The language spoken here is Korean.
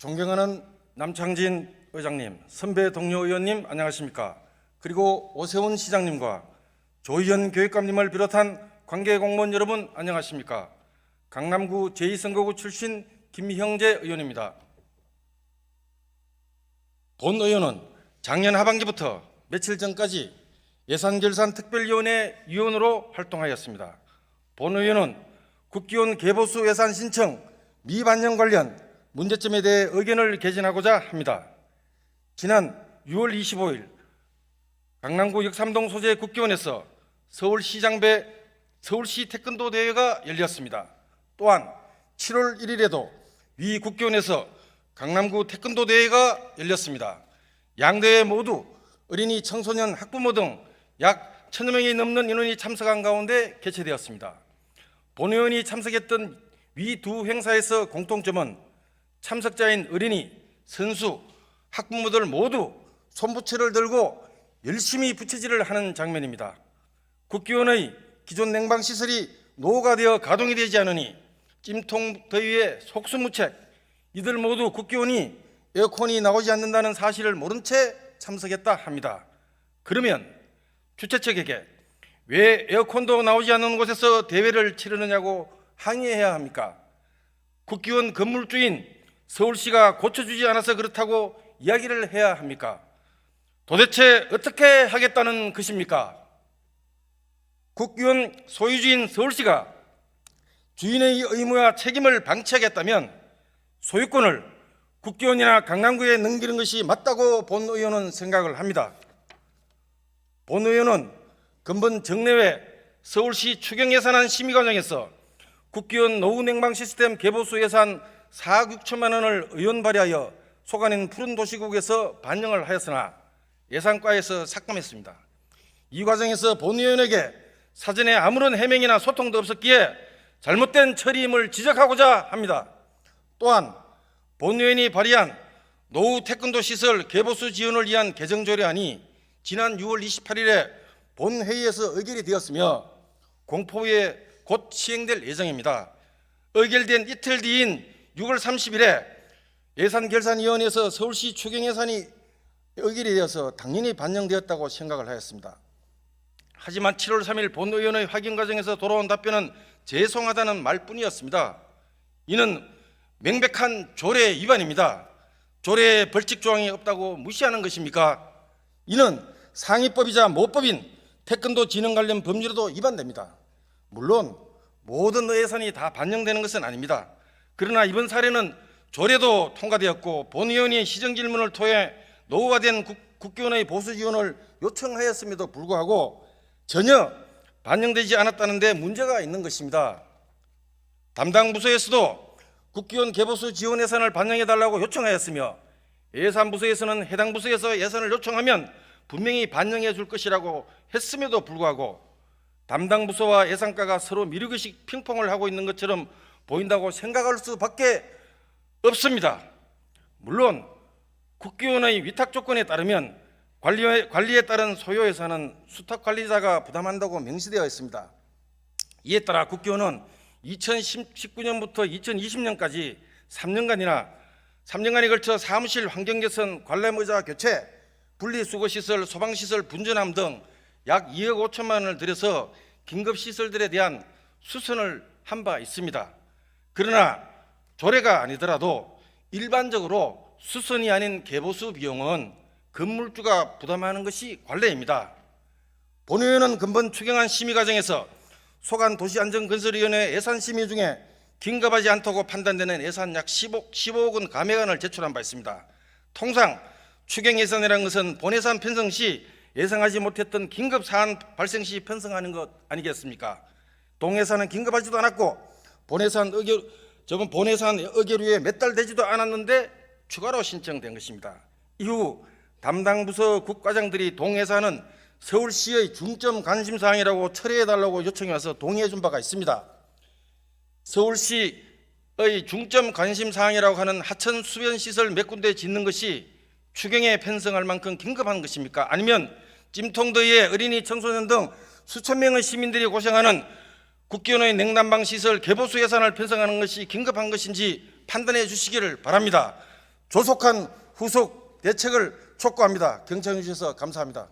존경하는 남창진 의장님, 선배 동료 의원님 안녕하십니까? 그리고 오세훈 시장님과 조희연 교육감님을 비롯한 관계 공무원 여러분 안녕하십니까? 강남구 제2선거구 출신 김형재 의원입니다. 본 의원은 작년 하반기부터 며칠 전까지 예산결산특별위원회 위원으로 활동하였습니다. 본 의원은 국기원 개보수 예산 신청 미반영 관련 문제점에 대해 의견을 개진하고자 합니다. 지난 6월 25일 강남구 역삼동 소재 국기원에서 서울시 태권도 대회가 열렸습니다. 또한 7월 1일에도 위 국기원에서 강남구 태권도 대회가 열렸습니다. 양대회 모두 어린이, 청소년, 학부모 등 약 1000여 명이 넘는 인원이 참석한 가운데 개최되었습니다. 본 의원이 참석했던 위 두 행사에서 공통점은 참석자인 어린이, 선수, 학부모들 모두 손부채를 들고 열심히 부채질을 하는 장면입니다. 국기원의 기존 냉방시설이 노후가 되어 가동이 되지 않으니 찜통 더위에 속수무책, 이들 모두 국기원이 에어컨이 나오지 않는다는 사실을 모른 채 참석했다 합니다. 그러면 주최 측에게 왜 에어컨도 나오지 않는 곳에서 대회를 치르느냐고 항의해야 합니까? 국기원 건물주인 서울시가 고쳐주지 않아서 그렇다고 이야기를 해야 합니까? 도대체 어떻게 하겠다는 것입니까? 국기원 소유주인 서울시가 주인의 의무와 책임을 방치하겠다면 소유권을 국기원이나 강남구에 넘기는 것이 맞다고 본 의원은 생각을 합니다. 본 의원은 근본 정례회 서울시 추경예산안 심의 과정에서 국기원 노후 냉방 시스템 개보수 예산 4억 6천만 원을 의원 발의하여 소관인 푸른도시국에서 반영을 하였으나 예산과에서 삭감했습니다. 이 과정에서 본 의원에게 사전에 아무런 해명이나 소통도 없었기에 잘못된 처리임을 지적하고자 합니다. 또한 본 의원이 발의한 노후 태권도 시설 개보수 지원을 위한 개정조례안이 지난 6월 28일에 본회의에서 의결이 되었으며 공포위에 곧 시행될 예정입니다. 의결된 이틀 뒤인 6월 30일에 예산결산위원회에서 서울시 추경예산이 의결이 되어서 당연히 반영되었다고 생각을 하였습니다. 하지만 7월 3일 본 의원의 확인 과정에서 돌아온 답변은 죄송하다는 말뿐이었습니다. 이는 명백한 조례 위반입니다. 조례에 벌칙 조항이 없다고 무시하는 것입니까? 이는 상위법이자 모법인 태권도 진흥 관련 법률에도 위반됩니다. 물론 모든 예산이 다 반영되는 것은 아닙니다. 그러나 이번 사례는 조례도 통과되었고 본 의원이 시정질문을 통해 노후화된 국기원의 보수 지원을 요청하였음에도 불구하고 전혀 반영되지 않았다는 데 문제가 있는 것입니다. 담당 부서에서도 국기원 개보수 지원 예산을 반영해달라고 요청하였으며 예산부서에서는 해당 부서에서 예산을 요청하면 분명히 반영해 줄 것이라고 했음에도 불구하고 담당 부서와 예산과가 서로 미루기식 핑퐁을 하고 있는 것처럼 보인다고 생각할 수밖에 없습니다. 물론 국기원의 위탁 조건에 따르면 관리에 따른 소요 예산은 수탁관리자가 부담한다고 명시되어 있습니다. 이에 따라 국기원은 2019년부터 2020년까지 3년간에 걸쳐 사무실 환경개선, 관람의자 교체, 분리수거시설, 소방시설 분전함 등 약 2억 5천만 원을 들여서 긴급시설들에 대한 수선을 한 바 있습니다. 그러나 조례가 아니더라도 일반적으로 수선이 아닌 개보수 비용은 건물주가 부담하는 것이 관례입니다. 본 의원은 근본 추경안 심의 과정에서 소관도시안전건설위원회 예산심의 중에 긴급하지 않다고 판단되는 예산 약 15억 원 감액안을 제출한 바 있습니다. 통상 추경예산이라는 것은 본예산 편성 시 예상하지 못했던 긴급사안 발생 시 편성하는 것 아니겠습니까? 동예산은 긴급하지도 않았고 본예산 의결 후에 몇 달 되지도 않았는데 추가로 신청된 것입니다. 이후 담당 부서 국과장들이 동예산은 서울시의 중점 관심사항이라고 처리해달라고 요청이 와서 동의해 준 바가 있습니다. 서울시의 중점 관심사항이라고 하는 하천 수변시설 몇 군데 짓는 것이 추경에 편성할 만큼 긴급한 것입니까? 아니면 찜통더위에 어린이, 청소년 등 수천 명의 시민들이 고생하는 국기원의 냉난방 시설 개보수 예산을 편성하는 것이 긴급한 것인지 판단해 주시기를 바랍니다. 조속한 후속 대책을 촉구합니다. 경청해 주셔서 감사합니다.